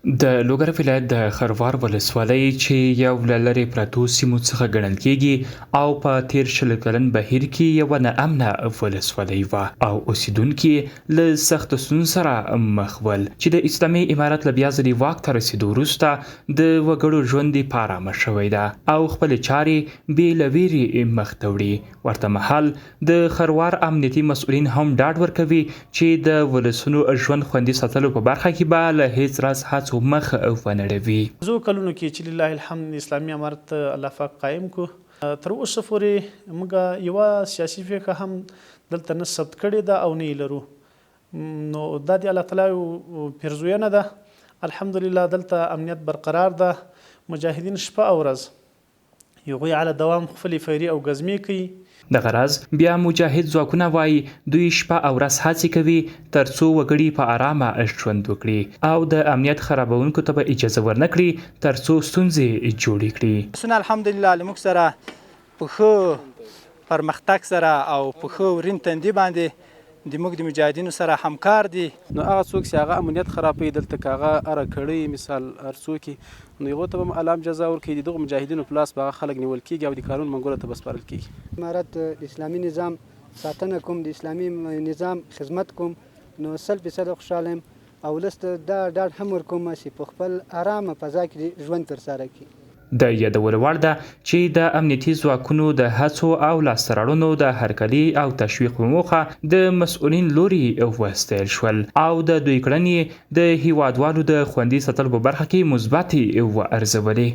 د لوګر ولایت د خروار ولسوالۍ چې یو له لرې پرتو سیمو څخه ګڼل کیږي او په تیر شل کلن بهیر کې یو ناامنه ولسوالۍ وه او اوسیدونکي له سختو ستونزو سره مخ ول چې د اسلامي امارت له بیا ځلې واک ته رسېدو وروسته د وګړو ژوند یې په ارامه شوی ده او خپلې چارې بې له ویرې مخ ته وړي. ورته مهال د خروار امنیتي مسؤلین هم ډاډ ورکوي چې د ولسونو ژوند خوندي ساتلو په برخه کې به له هیڅ راز هڅو مخ ونړوي. زو کلونو کې چې لله الحمد اسلامي امارت الله پاک قایم کو تر اوسه پورې موږ یوه سیاسي فقه هم دلته نه ثبت کړې ده او نه یې لرو. نو دا د الله تعالی پیرزوینه ده. الحمدلله دلته امنیت برقرار ده. مجاهدین شپه او ورځ هغوی علی دوام خپلې فیري او ګزمې کوي. دغه راز بیا مجاهد ځواکونه وایي دوی شپه او ورځ هڅې کوي تر څو وګړي په ارامه ژوند وکړي او د امنیت خرابونکو ته به اجازه ورنکړي تر څو ستونزې جوړې کړي. الحمدلله له موږ سره په ښه پرمختګ سره او په ښه ورین تندي باندې د موږ د مجاهدینو سره همکار دي. نو هغه څوک چې هغه امنیت خرابوي دلته که هغه اره کړی مثال هر څوک نو هغو ته به علام جزا ورکوي. د دغو مجاهدینو په لاس به هغه خلک نیول کېږي او د قانون منګولو ته به سپارل کېږي. امارت د اسلامي نظام ساتنه کوم، د اسلامي نظام خدمت کوم، نو 100% خوشحاله یم او ولس ته دا ډاډ هم ورکوم چې په خپل ارامه فضا کې ژوند ترسره کړي. د یادولو وړ ده چې د امنیتي ځواکونو د هڅو او لاسته راوړنو د هرکلي او تشویق په موخه د مسؤلین لوري وستایل شول او د دوی کړنې د هیوادوالو د خوندي ساتلو په برخه کې مثبتې وارزولې.